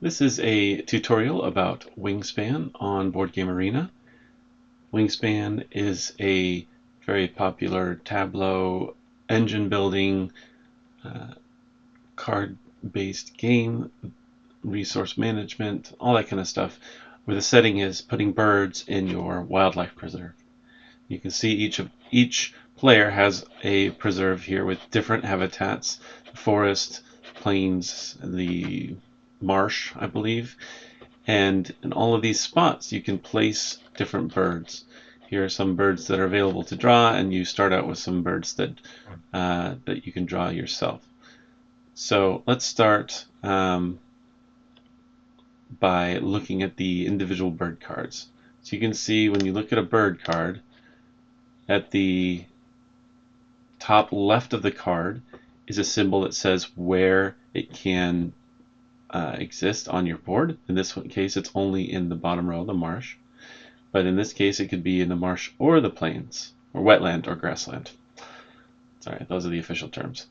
This is a tutorial about Wingspan on Board Game Arena. Wingspan is a very popular tableau engine building card-based game, resource management, all that kind of stuff, where the setting is putting birds in your wildlife preserve. You can see each player has a preserve here with different habitats: forest, plains, the marsh, I believe. And in all of these spots, you can place different birds. Here are some birds that are available to draw, and you start out with some birds that you can draw yourself. So let's start by looking at the individual bird cards. So you can see when you look at a bird card, at the top left of the card is a symbol that says where it can exist on your board. In this case, it's only in the bottom row, the marsh. But in this case, it could be in the marsh or the plains, or wetland or grassland. Sorry, those are the official terms.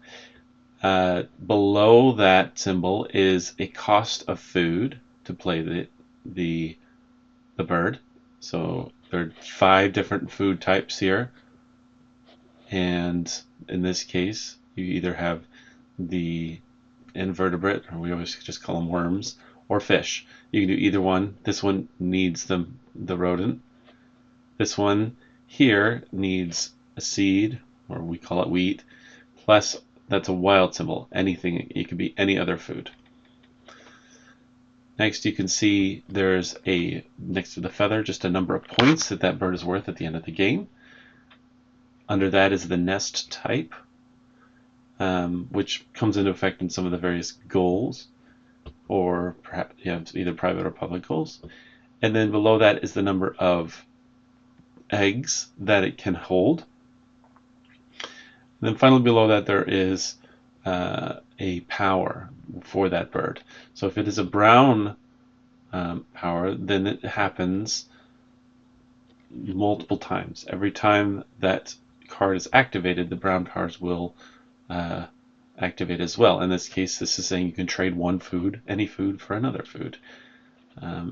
Below that symbol is a cost of food to play the bird. So there are 5 different food types here. And in this case, you either have the invertebrate, or we always just call them worms, or fish. You can do either one. This one needs the rodent. This one here needs a seed, or we call it wheat, plus that's a wild symbol. Anything, it could be any other food. Next, you can see there's next to the feather, just a number of points that bird is worth at the end of the game. Under that is the nest type, which comes into effect in some of the various goals, or perhaps either private or public goals. And then below that is the number of eggs that it can hold. And then finally below that there is a power for that bird. So if it is a brown power, then it happens multiple times. Every time that card is activated, the brown powers will activate as well. In this case, this is saying you can trade one food, any food, for another food.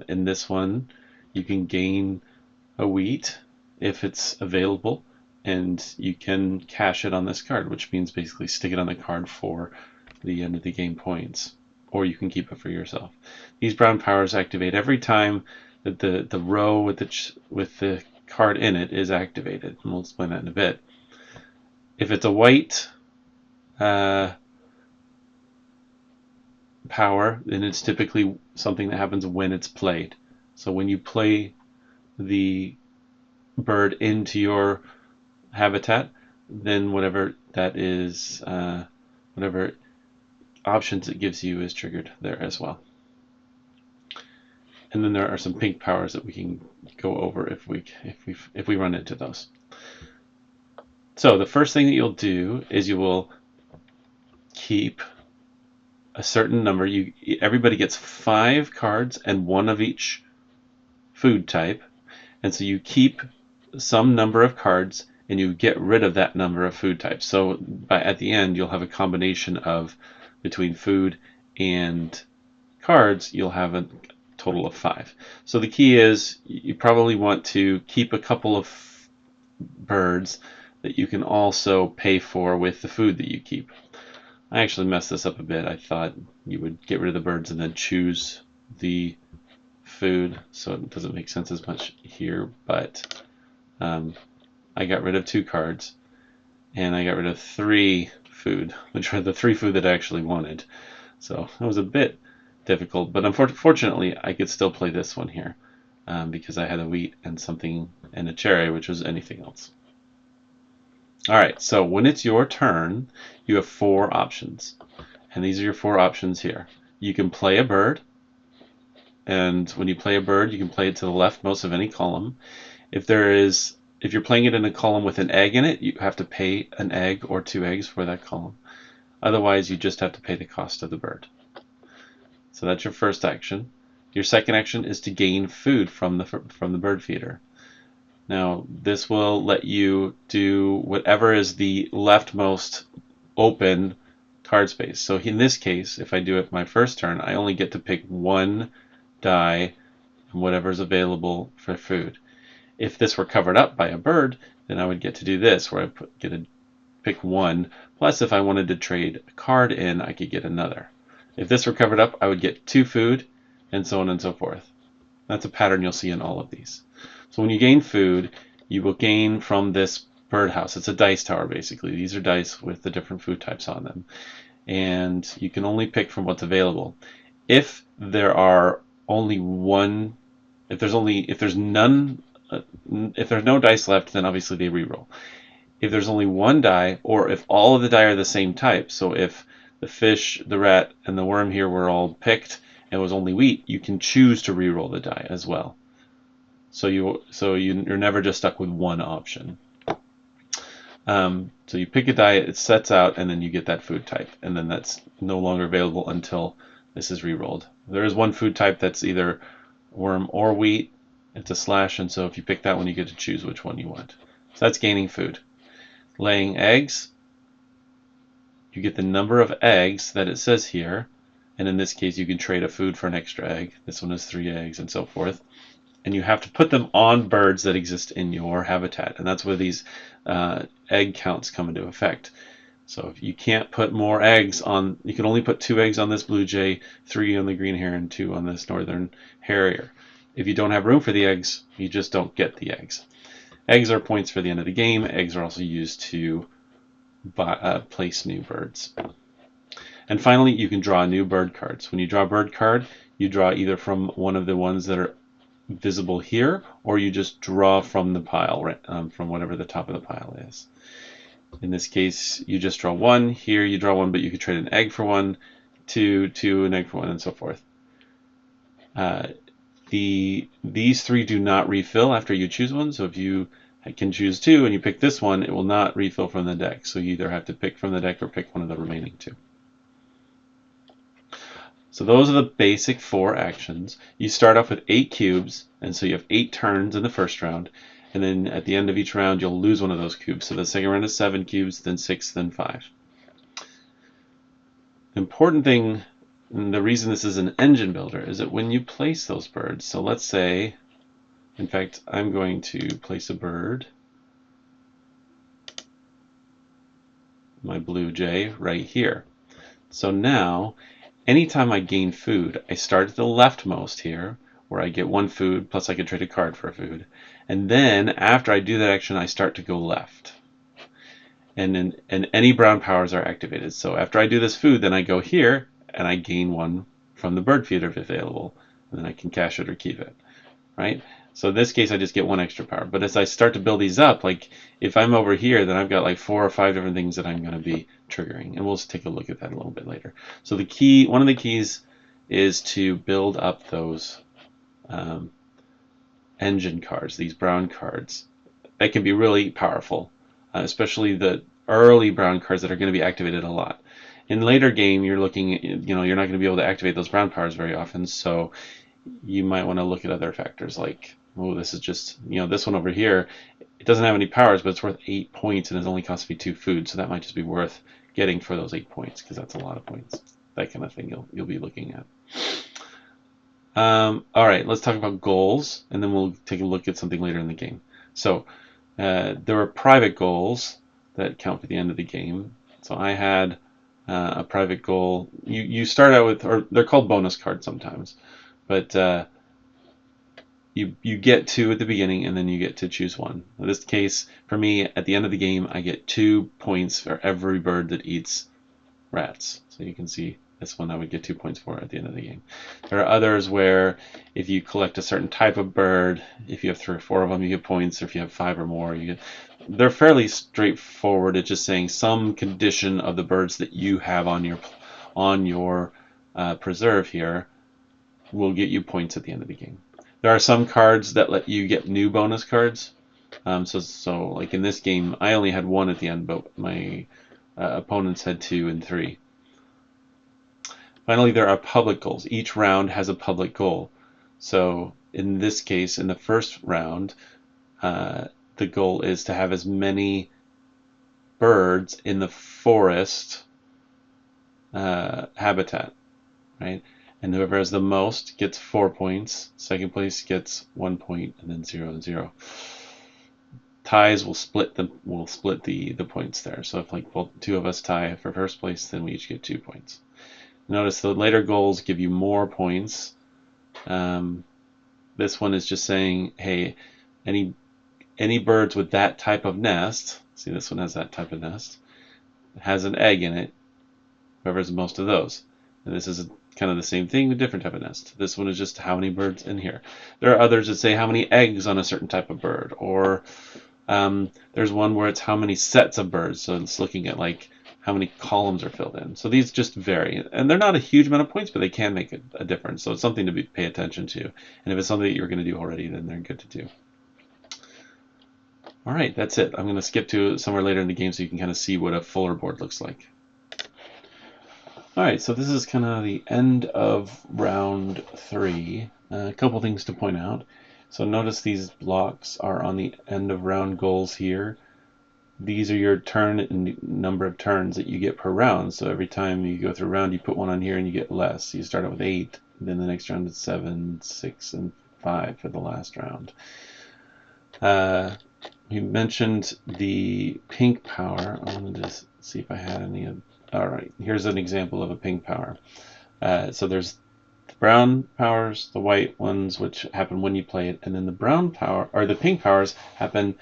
In this one, you can gain a wheat if it's available, and you can cash it on this card, which means basically stick it on the card for the end of the game points, or you can keep it for yourself. These brown powers activate every time that the row with the card in it is activated, and we'll explain that in a bit. If it's a white power, then it's typically something that happens when it's played. So when you play the bird into your habitat, then whatever that is, whatever options it gives you is triggered there as well. And then there are some pink powers that we can go over if we run into those. So the first thing that you'll do is you will keep a certain number. Everybody gets 5 cards and 1 of each food type, and so you keep some number of cards and you get rid of that number of food types. So at the end, you'll have a combination of between food and cards. You'll have a total of 5. So the key is you probably want to keep a couple of birds that you can also pay for with the food that you keep. I actually messed this up a bit. I thought you would get rid of the birds and then choose the food, so it doesn't make sense as much here, but I got rid of 2 cards and I got rid of 3 food, which are the 3 food that I actually wanted. So that was a bit difficult, but unfortunately I could still play this one here because I had a wheat and something and a cherry, which was anything else. Alright, so when it's your turn, you have 4 options. And these are your 4 options here. You can play a bird, and when you play a bird, you can play it to the leftmost of any column. If you're playing it in a column with an egg in it, you have to pay an egg or 2 eggs for that column. Otherwise, you just have to pay the cost of the bird. So that's your first action. Your second action is to gain food from the bird feeder. Now, this will let you do whatever is the leftmost open card space. So in this case, if I do it my first turn, I only get to pick one die and whatever's available for food. If this were covered up by a bird, then I would get to do this, where I get to pick one. Plus, if I wanted to trade a card in, I could get another. If this were covered up, I would get 2 food, and so on and so forth. That's a pattern you'll see in all of these. So when you gain food, you will gain from this birdhouse. It's a dice tower, basically. These are dice with the different food types on them. And you can only pick from what's available. If there are only one, if there's none, if there's no dice left, then obviously they reroll. If there's only one die, or if all of the die are the same type, so if the fish, the rat, and the worm here were all picked and it was only wheat, you can choose to reroll the die as well. So you're never just stuck with one option. So you pick a die, it sets out, and then you get that food type, and then that's no longer available until this is rerolled. There is one food type that's either worm or wheat. It's a slash, and so if you pick that one, you get to choose which one you want. So that's gaining food. Laying eggs, you get the number of eggs that it says here, and in this case you can trade a food for an extra egg. This one is 3 eggs and so forth. And you have to put them on birds that exist in your habitat, and that's where these egg counts come into effect. So if you can't put more eggs on, you can only put 2 eggs on this blue jay, 3 on the green heron, 2 on this northern harrier. If you don't have room for the eggs, you just don't get the eggs. Eggs are points for the end of the game. Eggs are also used to place new birds. And finally, you can draw new bird cards. When you draw a bird card, you draw either from one of the ones that are visible here, or you just draw from the pile, from whatever the top of the pile is. In this case, you just draw 1. Here you draw 1, but you could trade an egg for 1, 2, an egg for 1, and so forth. These 3 do not refill after you choose one, so if you can choose 2 and you pick this one, it will not refill from the deck. So you either have to pick from the deck or pick one of the remaining 2. So those are the basic 4 actions. You start off with 8 cubes, and so you have 8 turns in the first round, and then at the end of each round you'll lose one of those cubes. So the second round is 7 cubes, then 6, then 5. The important thing, and the reason this is an engine builder, is that when you place those birds, so let's say, in fact, I'm going to place a bird, my blue jay, right here. So now, anytime I gain food, I start at the leftmost here, where I get 1 food, plus I can trade a card for a food. And then, after I do that action, I start to go left. And any brown powers are activated. So after I do this food, then I go here, and I gain 1 from the bird feeder if available. And then I can cash it or keep it, right? So in this case, I just get 1 extra power. But as I start to build these up, like if I'm over here, then I've got like 4 or 5 different things that I'm going to be triggering. And we'll just take a look at that a little bit later. So one of the keys is to build up those engine cards, these brown cards. They can be really powerful, especially the early brown cards that are going to be activated a lot. In later game, you're looking at, you're not going to be able to activate those brown powers very often, so you might want to look at other factors like, oh, this is just, this one over here, it doesn't have any powers, but it's worth 8 points and it only costs me 2 food, so that might just be worth getting for those 8 points, because that's a lot of points. That kind of thing you'll be looking at. All right, let's talk about goals, and then we'll take a look at something later in the game. So there are private goals that count for the end of the game. So I had a private goal. You start out with, or they're called bonus cards sometimes, but you get 2 at the beginning, and then you get to choose 1. In this case, for me, at the end of the game, I get 2 points for every bird that eats rats. So you can see this one I would get 2 points for at the end of the game. There are others where if you collect a certain type of bird, if you have 3 or 4 of them, you get points. Or if you have 5 or more, you get. They're fairly straightforward. It's just saying some condition of the birds that you have on your preserve here will get you points at the end of the game. There are some cards that let you get new bonus cards. So like in this game, I only had 1 at the end, but my opponents had 2 and 3. Finally, there are public goals. Each round has a public goal. So in this case, in the first round, the goal is to have as many birds in the forest habitat, right? And whoever has the most gets 4 points. Second place gets 1 point, and then 0 and 0. Ties will split the points there. So if like both two of us tie for first place, then we each get 2 points. Notice the later goals give you more points. This one is just saying, hey, any birds with that type of nest. See, this one has that type of nest. It has an egg in it. Whoever has most of those. And this is kind of the same thing with different type of nest. This one is just how many birds in here. There are others that say how many eggs on a certain type of bird, or there's one where it's how many sets of birds. So it's looking at like how many columns are filled in. So these just vary, and they're not a huge amount of points, but they can make a difference. So it's something to pay attention to. And if it's something that you're going to do already, then they're good to do. All right, that's it. I'm going to skip to somewhere later in the game so you can kind of see what a fuller board looks like. All right, so this is kind of the end of round 3. A couple things to point out. So notice these blocks are on the end of round goals here. These are your turn and number of turns that you get per round. So every time you go through a round, you put one on here and you get less. So you start out with 8, then the next round is 7, 6, and 5 for the last round. We mentioned the pink power. I wanted to see if I had any of. All right, here's an example of a pink power. So there's the brown powers, the white ones, which happen when you play it, and then the brown power or the pink powers happen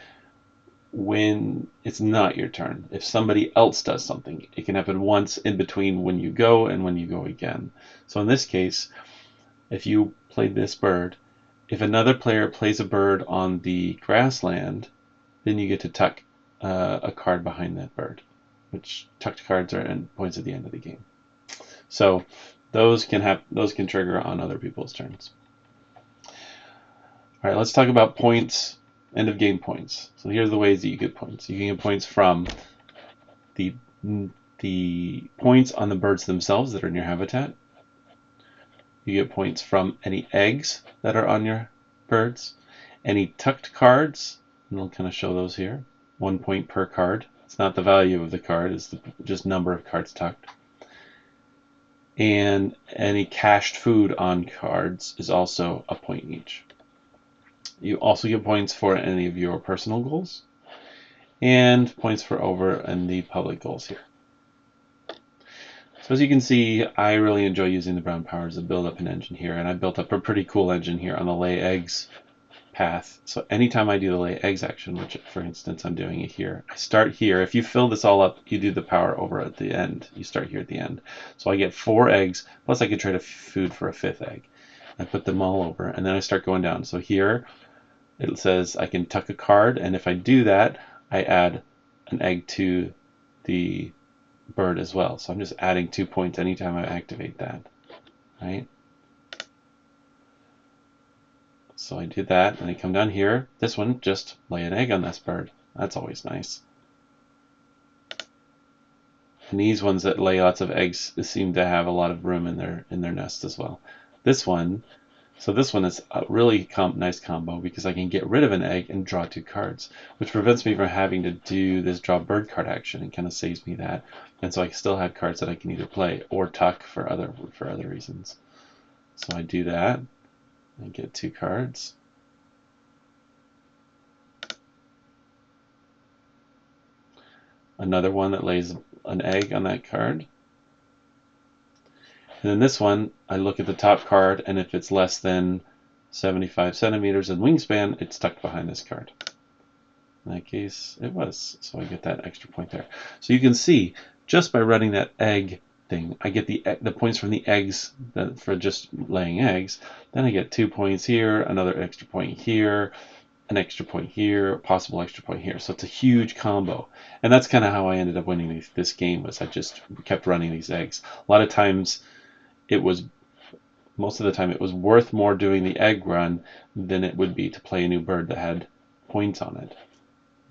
when it's not your turn. If somebody else does something, it can happen once in between when you go and when you go again. So in this case, if you played this bird, if another player plays a bird on the grassland, then you get to tuck a card behind that bird, which tucked cards are points at the end of the game. So those can trigger on other people's turns. All right, let's talk about points, end of game points. So here's the ways that you get points. You can get points from the points on the birds themselves that are in your habitat. You get points from any eggs that are on your birds, any tucked cards, and we'll kind of show those here. 1 point per card. It's not the value of the card, it's just number of cards tucked. And any cached food on cards is also a point each. You also get points for any of your personal goals and points for over and the public goals here. So as you can see, I really enjoy using the brown powers to build up an engine here, and I built up a pretty cool engine here on the lay eggs path. So anytime I do the lay eggs action, which for instance I'm doing it here, I start here. If you fill this all up, you do the power over at the end. You start here at the end. So I get 4 eggs, plus I could trade a food for a 5th egg. I put them all over, and then I start going down. So here it says I can tuck a card, and if I do that, I add an egg to the bird as well. So I'm just adding 2 points anytime I activate that, right? So I did that, and I come down here. This one, just lay an egg on this bird. That's always nice. And these ones that lay lots of eggs seem to have a lot of room in their nest as well. This one, so this one is a really nice combo because I can get rid of an egg and draw 2 cards, which prevents me from having to do this draw bird card action and kind of saves me that. And so I still have cards that I can either play or tuck for other reasons. So I do that. I get 2 cards. Another one that lays an egg on that card. And then this one, I look at the top card, and if it's less than 75 centimeters in wingspan, it's tucked behind this card. In that case, it was. So I get that extra point there. So you can see, just by running that egg thing, I get the points from the eggs for just laying eggs. Then I get 2 points here, another extra point here, an extra point here, a possible extra point here. So it's a huge combo. And that's kind of how I ended up winning this game, was I just kept running these eggs. A lot of times, most of the time, it was worth more doing the egg run than it would be to play a new bird that had points on it.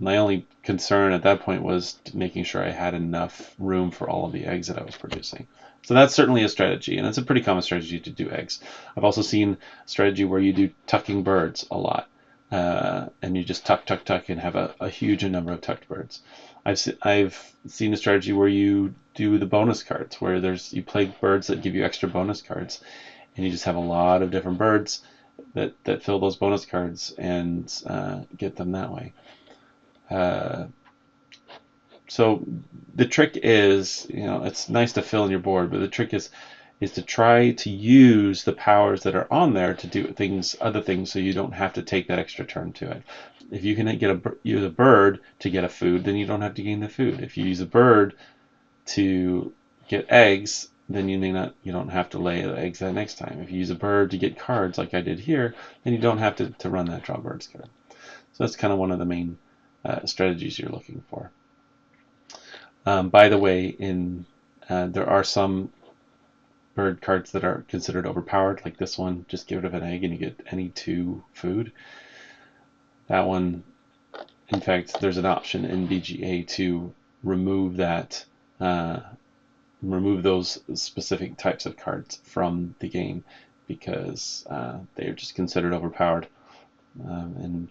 My only concern at that point was making sure I had enough room for all of the eggs that I was producing. So that's certainly a strategy, and it's a pretty common strategy to do eggs. I've also seen a strategy where you do tucking birds a lot, and you just tuck, tuck, tuck, and have a huge number of tucked birds. I've seen a strategy where you do the bonus cards, where you play birds that give you extra bonus cards, and you just have a lot of different birds that fill those bonus cards and get them that way. So the trick is, it's nice to fill in your board, but the trick is to try to use the powers that are on there to do other things, so you don't have to take that extra turn to it. If you can use a bird to get a food, then you don't have to gain the food. If you use a bird to get eggs, then you don't have to lay the eggs that next time. If you use a bird to get cards, like I did here, then you don't have to run that draw birds card. So that's kind of one of the main strategies you're looking for. By the way, there are some bird cards that are considered overpowered, like this one. Just get rid of an egg and you get any 2 food. That one, in fact, there's an option in BGA to remove that, remove those specific types of cards from the game, because they are just considered overpowered. And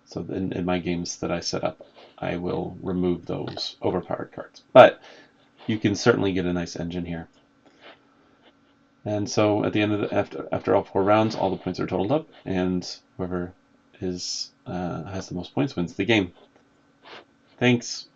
so in my games that I set up, I will remove those overpowered cards. But you can certainly get a nice engine here. And so at the end of after all 4 rounds, all the points are totaled up, and whoever has the most points wins the game. Thanks.